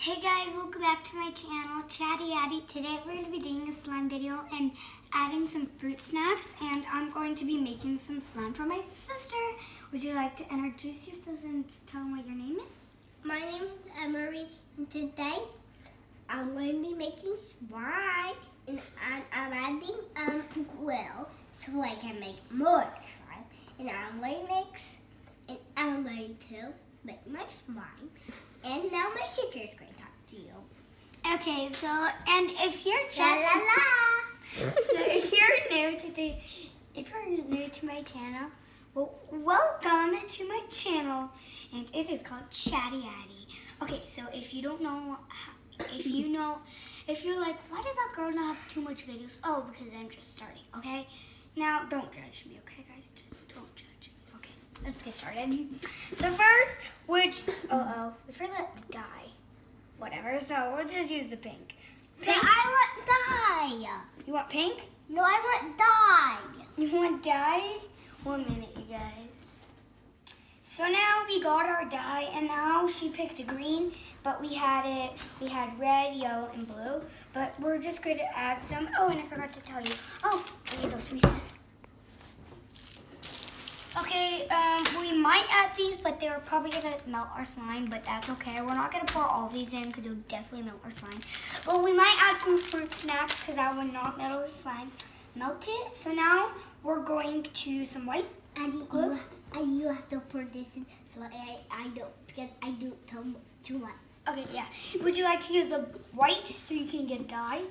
Hey guys, welcome back to my channel, Chatty Addy. Today we're going to be doing a slime video and adding some fruit snacks, and I'm going to be making some slime for my sister. Would you like to introduce yourself and tell them what your name is? My name is Emery, and today I'm going to be making slime, and I'm adding glue so I can make more slime. And I'm going to make my slime. And now my sister is going to talk to you. Okay, and if you're just La la la. so if you're new to my channel, well, welcome to my channel, and it is called Chatty Addy. Okay, so if you don't know, if you're like, why does that girl not have too much videos? Oh, because I'm just starting. Okay, now don't judge me. Okay, guys, just don't judge me. Okay, let's get started. So first, we forgot the dye. Whatever. So we'll just use the pink. Pink. No, I want dye. You want pink? No, I want dye. You want dye? 1 minute, you guys. So now we got our dye, and now she picked the green, but we had red, yellow, and blue. But we're just going to add some. Oh, and I forgot to tell you. Oh, I need those Reese's. Okay, we might add these, but they're probably gonna melt our slime, but that's okay. We're not gonna pour all these in because it would definitely melt our slime. But we might add some fruit snacks because that would not melt the slime. Melt it. So now we're going to some white glue. And you have to pour this in, so I don't, because I do too much. Okay, yeah. Would you like to use the white so you can get dye?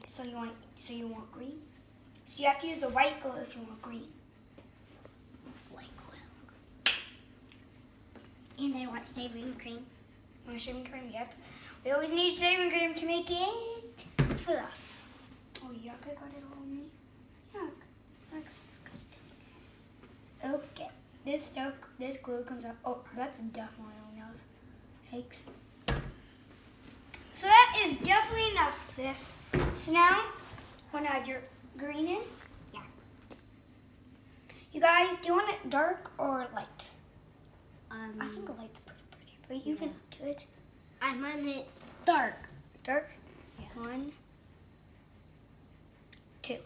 So you want green. So you have to use the white glue if you want green. And I want shaving cream. Want shaving cream? Yep. We always need shaving cream to make it. Oh, yuck, I got it all on me. Yuck. That's disgusting. Okay. This glue comes out. Oh, that's definitely enough. Yikes. So that is definitely enough, sis. So now, want to add your green in? Yeah. You guys, do you want it dark or light? I think the light's pretty, but you can do it. I want it dark. Dark? Yeah. 1, 2.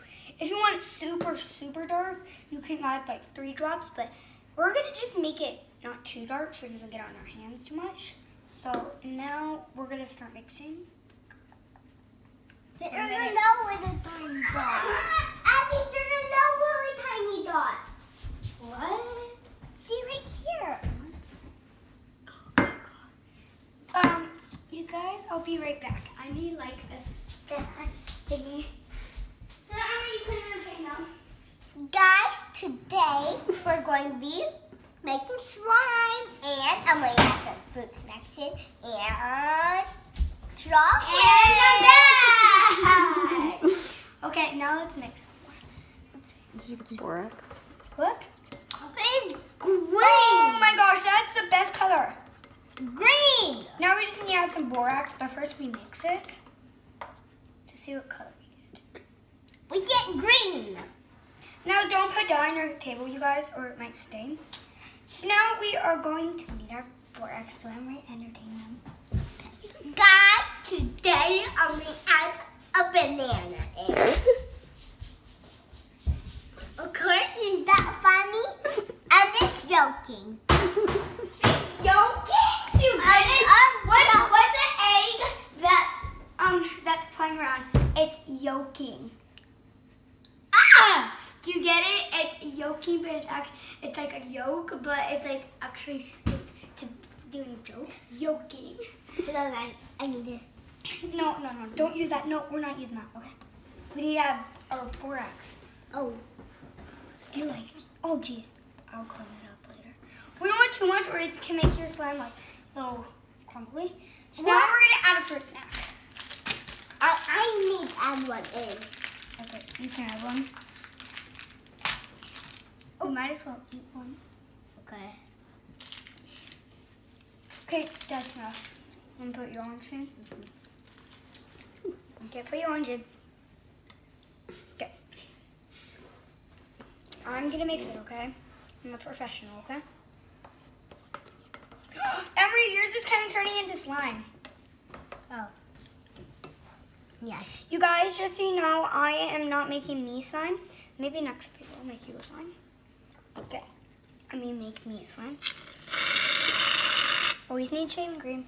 If you want it super, super dark, you can add like 3 drops, but we're gonna just make it not too dark so it doesn't get on our hands too much. So now we're gonna start mixing. They're gonna know with a tiny dot. I think they're gonna know with a tiny dot. What? See right here. You guys, I'll be right back. I need like a spinner thingy. So you can okay now. Guys, today we're going to be making slime, and I'm going to add some fruit snacks in, and chocolate. And I'm back! Okay, now let's mix. Did you get borax? Look. It's green. Oh my gosh, that's the best color. Green. Now we just need to add some borax, but first we mix it to see what color we get. We get green. Now don't put dye on your table, you guys, or it might stain. So now we are going to need our borax, so I'm going to entertain them. Guys, today I'm going to add a banana in. Of course, is that funny? And it's joking. It's yolking? You get it? What's an egg that's playing around? It's yolking. Ah! Do you get it? It's yolking, but it's like a yolk, but it's like actually just to doing jokes. Yolking. No, I need this. No, don't use that. No, we're not using that. Okay. We need to have our borax. Oh. Do you like? Oh, jeez. I'll clean it up later. We don't want too much, or it can make your slime like a little crumbly. So now we're gonna add a fruit snack. I need to add one in. Okay, you can add one. We might as well eat one. Okay. Okay, that's enough. And put your orange in. Okay, put your orange in. Okay. I'm gonna mix it, okay? I'm a professional, okay? Emery, yours is kind of turning into slime. Yeah. You guys, just so you know, I am not making me slime. Maybe next video I'll make you a slime. Okay. I mean, make me a slime. Always need shaving cream.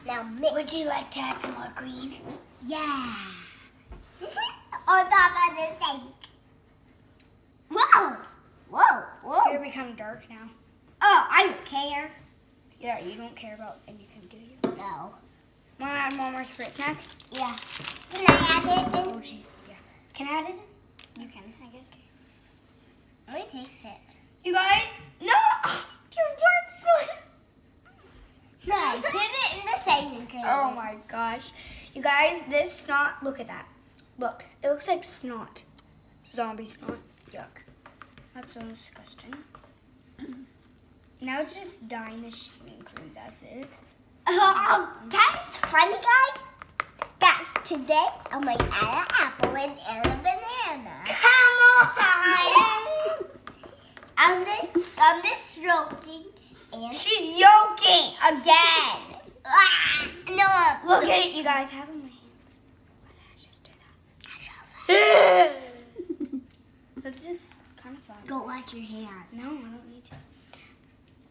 Now mix. Would you like to add some more cream? Yeah. On top of the sink. Whoa. Whoa. Whoa. You're become dark now. Oh, I don't care. Yeah, you don't care about anything, do you? No. Want to add one more fruit snack? Yeah. Can I add it in? Oh, jeez. Yeah. Can I add it in? You can, I guess. Let me taste it. You guys? No! Your words was... No, put it in the shaving cream. Oh my gosh. You guys, this snot, look at that. Look, it looks like snot. Zombie snot. Yuck. That's so disgusting. Now it's just dyeing the shaving cream, that's it. That's funny, guys. Guys, today I'm going to add an apple and a banana. Come on! I'm just stroking and... She's yoking again. No. Look at it, you guys. I have it in my hands. Why did I just do that? That's just kind of fun. Go wash your hands. No, I don't need to.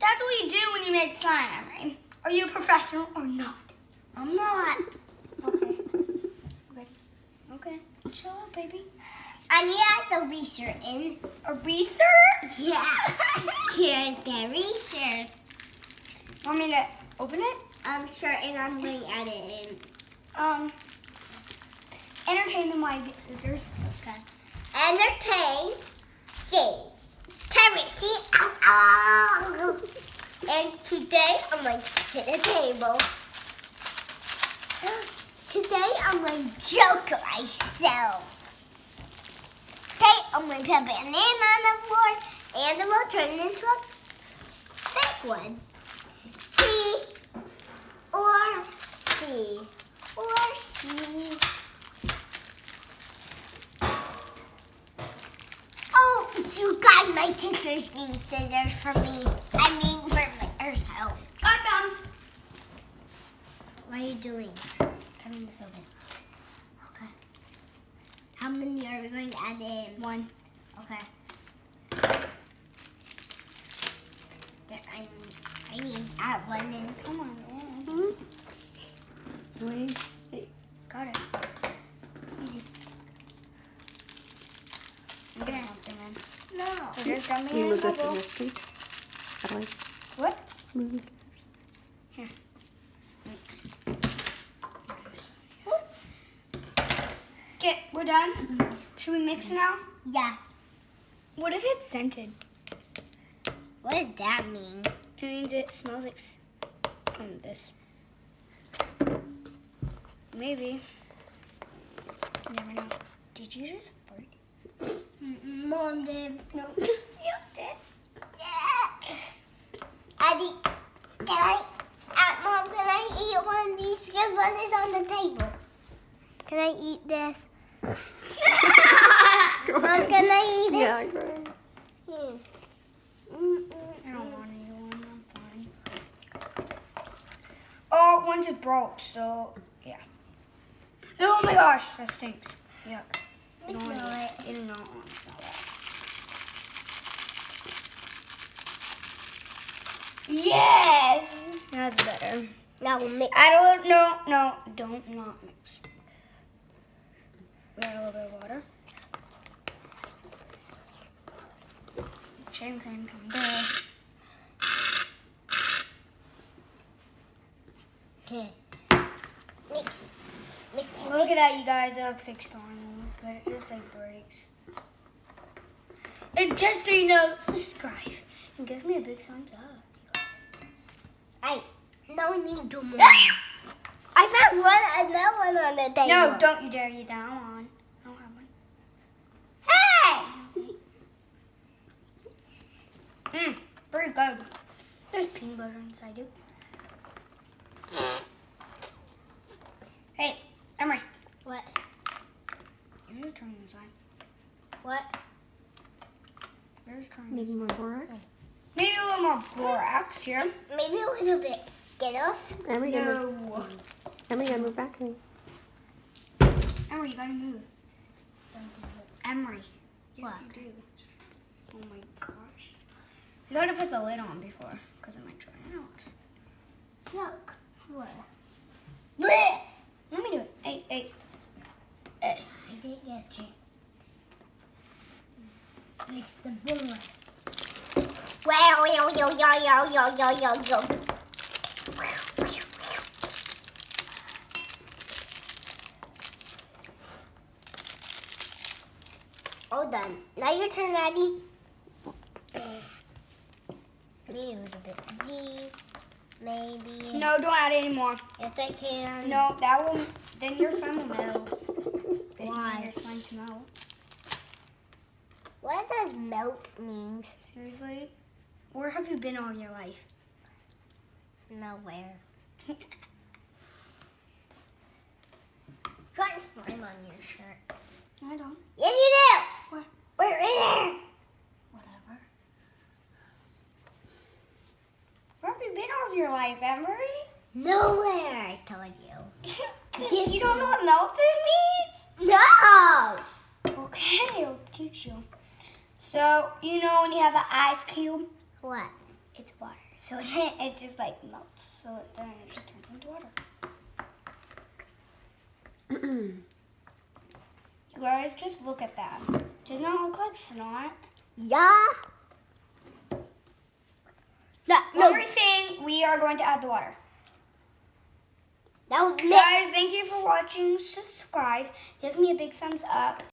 That's what you do when you make slime, Emery. Are you a professional or not? I'm not. Okay. Okay. Chill out, baby. I need to add the research in. Eraser? Yeah. Here's the research. Want me to open it? I'm sure, and I'm going to add it in. Entertain them while you get scissors. Okay. Entertain. See. Carrot. See. Ow. And today I'm going to hit a table. Today I'm going to joke myself. Today I'm going to put a banana on the floor and it will turn into a fake one. See or see or see. Oh, you got my sister's new scissors for me. I mean for herself. Got them. What are you doing? Cutting this open. Okay. How many are we going to add in? One. Okay. There, I need to add one in. Come on, man. Wait. Got it. Easy. I'm gonna help them in. No. We're just dumping Can you it in move a the bowl. scissors, please? How do I What? move the scissors? Here. Mix. Okay, we're done. Should we mix it now? Yeah. What if it's scented? What does that mean? It means it smells like this. Maybe. You never know. Did you just fart? Mom did. No. You did. Yeah. Addy, Mom, can I eat one of these? Because one is on the table. Can I eat this? Mom, can I eat this? Yeah, go ahead. I don't want any one. I'm fine. Oh, one just broke, so yeah. Oh my gosh, that stinks. Yuck. I smell it. I do not want to smell that. Yes! That's better. Now we'll mix. No, don't not mix. We add a little bit of water. Shaving cream coming there. Okay. Mix. Look at that, you guys. It looks like slime almost, but it just like breaks. And just so you know, subscribe and give me a big thumbs up. No, we need to do more. I found another one on the table. No, don't you dare eat that one. I don't have one. Hey! Pretty good. There's peanut butter inside it. Hey, Emery. What? You're just turning inside. What? You're just turning Maybe more borax? Maybe a little more borax here. Maybe a little bit Skittles. Emery, gotta No. move back. Honey. Emery, you gotta move. Emery. Yes, What? you do. Oh my gosh. You gotta put the lid on before, because it might dry out. Look. What? Let me do it. Hey. I didn't get you. It's the bullet. Well, yo. All done. Now your turn, Daddy. Maybe a little bit of ghee. Maybe. No, don't add any more. Yes, I can. No, that will. Then your slime will melt. 'Cause you Why? want your slime to melt. What does melt mean? Seriously? Where have you been all your life? Nowhere. Got slime on your shirt. I don't. Yes, you do. What? We're in there. Whatever. Where have you been all your life, Emery? Nowhere, I told you. Because you don't know what melted means? No. Okay, I'll teach you. So, you know when you have an ice cube? What? It's water. So it just like melts. So then it just turns into water. You guys, just look at that. Does not look like snot. Yeah. No. Everything, we are going to add the water. That was Guys, thank you for watching. Subscribe. Give me a big thumbs up.